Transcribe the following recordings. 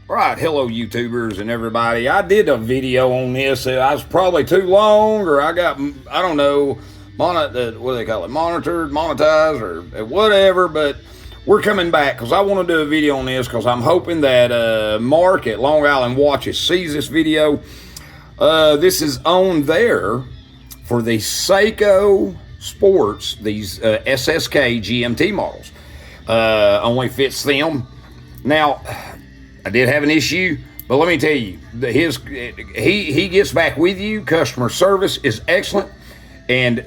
Right, hello YouTubers and everybody. I did a video on this. I was probably too long, or I don't know, what do they call it, monetized, or whatever. But we're coming back because I want to do a video on this because I'm hoping that Mark at Long Island Watches sees this video. This is on there for the Seiko Sports, these SSK GMT models. Only fits them. Now, I did have an issue, but let me tell you, he gets back with you. Customer service is excellent, and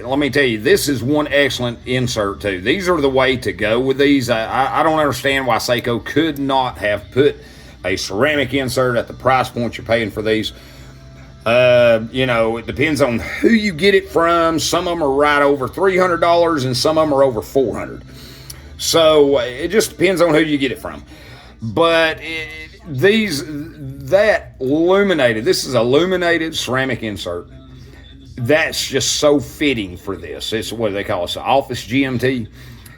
let me tell you, this is one excellent insert too. These are the way to go with these. I don't understand why Seiko could not have put a ceramic insert at the price point you're paying for these. You know, it depends on who you get it from. Some of them are right over $300, and some of them are over $400. So it just depends on who you get it from. But that Luminated, this is a Luminated ceramic insert. That's just so fitting for this. It's what they call it, office GMT.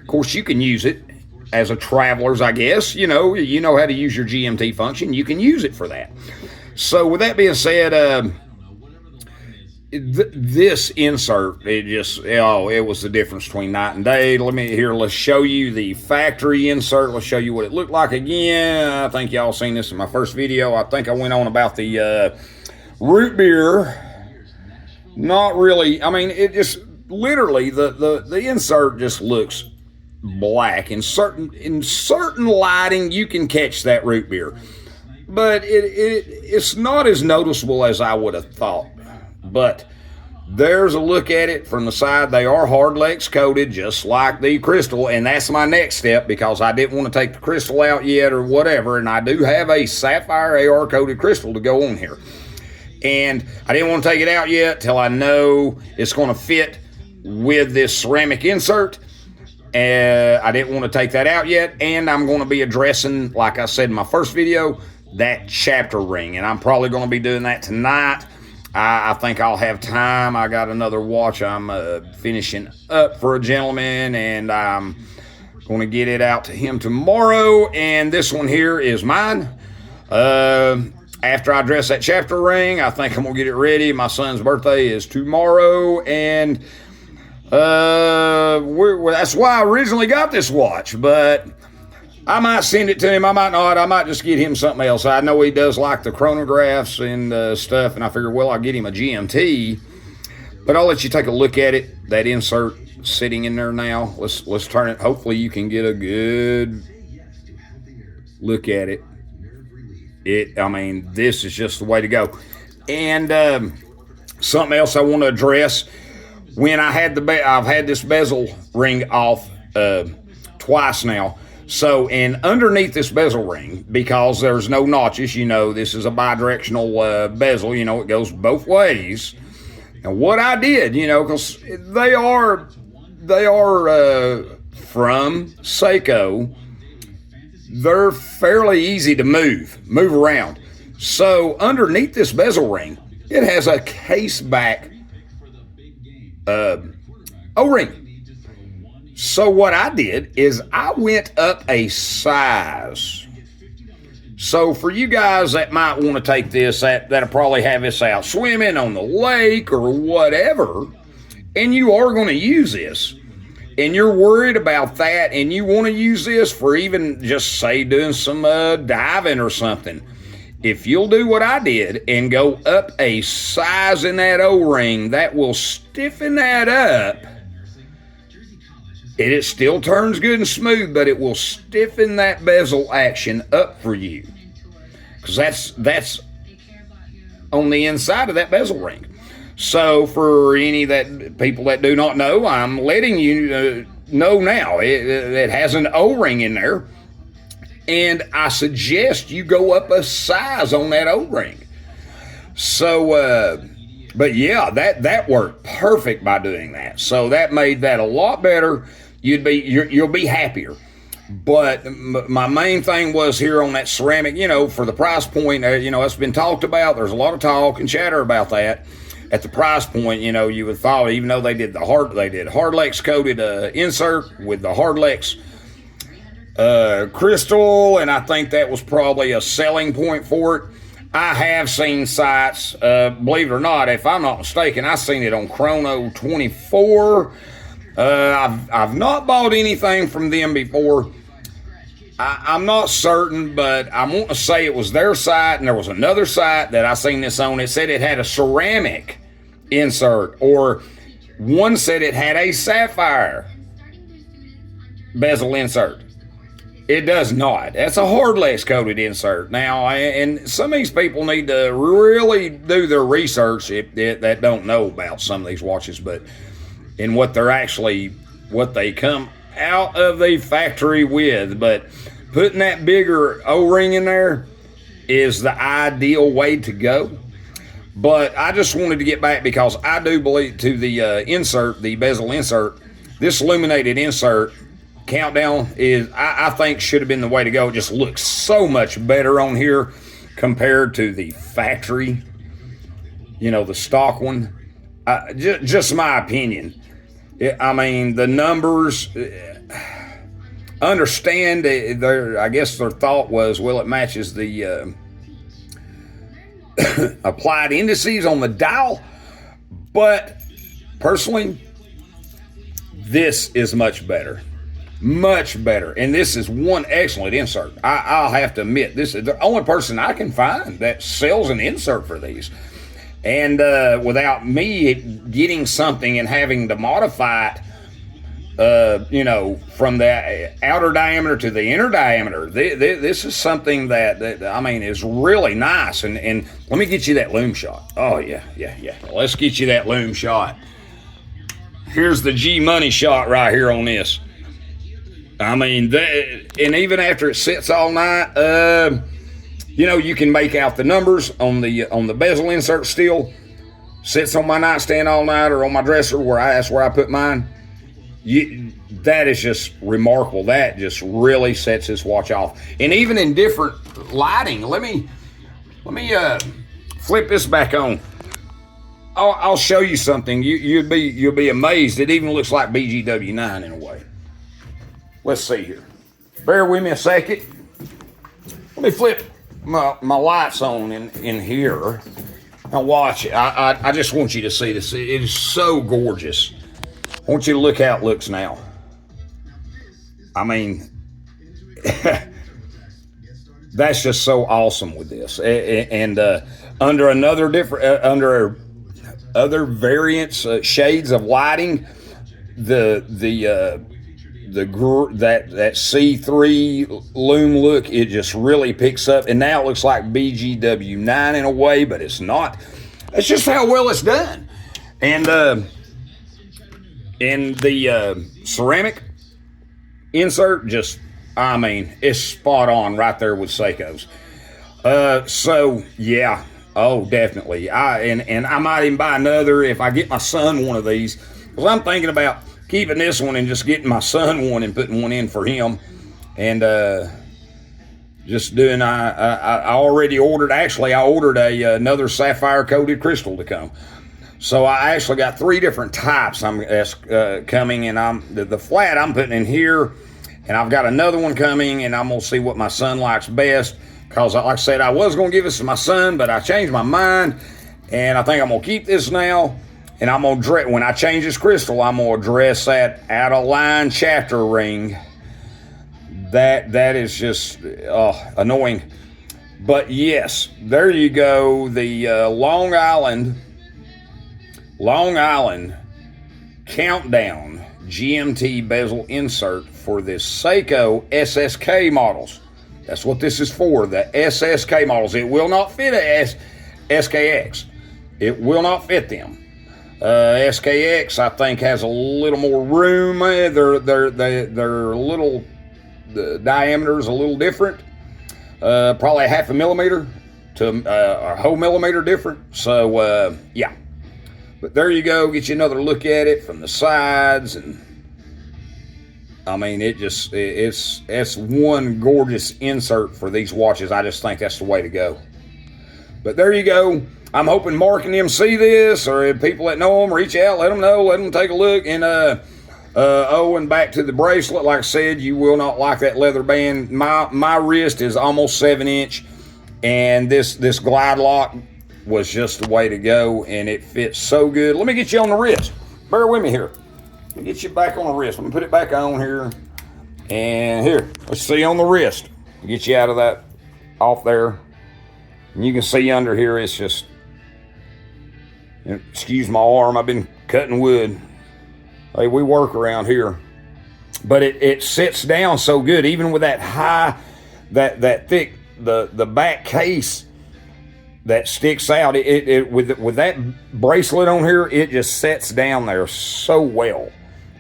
Of course, you can use it as a traveler's, I guess. You know how to use your GMT function. You can use it for that. So with that being said, this insert, it was the difference between night and day. Let's show you the factory insert. Let's show you what it looked like again. I think y'all seen this in my first video. I think I went on about the root beer. Not really. I mean, it just literally the insert just looks black. In certain lighting, you can catch that root beer, but it's not as noticeable as I would have thought. But there's a look at it from the side. They are hardlex coated, just like the crystal, and that's my next step because I didn't want to take the crystal out yet or whatever, and I do have a sapphire AR coated crystal to go on here. And I didn't want to take it out yet till I know it's going to fit with this ceramic insert. I didn't want to take that out yet, and I'm going to be addressing, like I said in my first video, that chapter ring, and I'm probably going to be doing that tonight. I think I'll have time. I got another watch I'm finishing up for a gentleman, and I'm going to get it out to him tomorrow. And this one here is mine. After I dress that chapter ring, I think I'm going to get it ready. My son's birthday is tomorrow, and that's why I originally got this watch. But I might send it to him. I might not. I might just get him something else. I know he does like the chronographs and stuff, and I figured, well, I'll get him a GMT. But I'll let you take a look at it. That insert sitting in there now. Let's turn it. Hopefully you can get a good look at it. I mean, this is just the way to go. And something else I want to address. When I've had this bezel ring off twice now. So, and underneath this bezel ring, because there's no notches, this is a bidirectional bezel, it goes both ways. And what I did, because they are from Seiko, they're fairly easy to move around. So, underneath this bezel ring, it has a case back O-ring. So what I did is I went up a size. So for you guys that might want to take this, that'll probably have this out swimming on the lake or whatever, and you are going to use this, and you're worried about that, and you want to use this for even just say doing some diving or something. If you'll do what I did and go up a size in that O-ring, that will stiffen that up. It still turns good and smooth, but it will stiffen that bezel action up for you. Because that's on the inside of that bezel ring. So for any people that do not know, I'm letting you know now. It has an O-ring in there. And I suggest you go up a size on that O-ring. So, but yeah, that worked perfect by doing that. So that made that a lot better. You'll be happier. But my main thing was here on that ceramic, for the price point, it's been talked about. There's a lot of talk and chatter about that. At the price point, you would follow, even though they did hardlex coated insert with the hardlex crystal, and I think that was probably a selling point for it. I have seen sites, believe it or not, if I'm not mistaken, I've seen it on Chrono 24. I've not bought anything from them before. I'm not certain, but I want to say it was their site, and there was another site that I seen this on. It said it had a ceramic insert, or one said it had a sapphire bezel insert. It does not. That's a hardlex coated insert. Now, and some of these people need to really do their research that don't know about some of these watches, but in what they come out of the factory with. But putting that bigger O-ring in there is the ideal way to go. But I just wanted to get back because I do believe to the insert, the bezel insert, this illuminated insert countdown is, I think, should have been the way to go. It just looks so much better on here compared to the factory, the stock one. Just my opinion. I mean, the numbers, understand, I guess their thought was, well, it matches the applied indices on the dial, but personally, this is much better. Much better. And this is one excellent insert. I'll have to admit, this is the only person I can find that sells an insert for these. And without me getting something and having to modify it, from the outer diameter to the inner diameter, this is something that I mean is really nice. And let me get you that Lume shot. Oh yeah. Let's get you that Lume shot. Here's the G Money shot right here on this. I mean, and even after it sits all night, you can make out the numbers on the bezel insert still. Sits on my nightstand all night or on my dresser that's where I put mine. That is just remarkable. That just really sets this watch off. And even in different lighting, let me flip this back on. I'll show you something. You'll be amazed. It even looks like BGW9 in a way. Let's see here. Bear with me a second. Let me flip my lights on in here. Now watch it. I just want you to see this. It is so gorgeous. I want you to look how it looks now. I mean, that's just so awesome with this. And under under other variants, shades of lighting, that C3 Lume look, it just really picks up. And now it looks like BGW9 in a way, but it's not. That's just how well it's done. And the ceramic insert, just, I mean, it's spot on right there with Seiko's. So yeah, oh definitely. And I might even buy another if I get my son one of these, because I'm thinking about keeping this one and just getting my son one and putting one in for him. And just doing, I already ordered, actually I ordered another sapphire coated crystal to come. So I actually got 3 different types coming, and the flat I'm putting in here, and I've got another one coming, and I'm gonna see what my son likes best, because like I said, I was gonna give this to my son, but I changed my mind, and I think I'm gonna keep this now, and I'm gonna when I change this crystal, I'm gonna address that out of line chapter ring. That is just annoying. But yes, there you go, the Long Island countdown GMT bezel insert for this Seiko SSK models. That's what this is for, the SSK models. It will not fit a SKX. It will not fit them. SKX, I think, has a little more room. They're a little, the diameter is a little different. Probably a 0.5 millimeter to a whole millimeter different. So yeah. But there you go, get you another look at it from the sides, and I mean, it's one gorgeous insert for these watches. I just think that's the way to go. But there you go. I'm hoping Mark and them see this, or if people that know them, reach out, let them know, let them take a look. And Oh, and back to the bracelet, like I said, you will not like that leather band. My wrist is almost 7-inch, and this glide lock was just the way to go, and it fits so good. Let me get you on the wrist. Bear with me here. Let me get you back on the wrist. Let me put it back on here. And here, let's see on the wrist. Get you out of that, off there. And you can see under here, it's just, excuse my arm, I've been cutting wood. Hey, we work around here. But it sits down so good, even with that high, that thick, the back case that sticks out. With that bracelet on here, it just sets down there so well.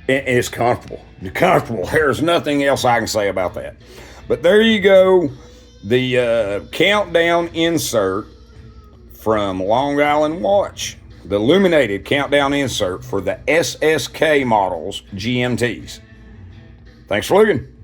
It's comfortable. You're comfortable. There's nothing else I can say about that. But there you go. The countdown insert from Long Island Watch. The Luminated countdown insert for the SSK models GMTs. Thanks for looking.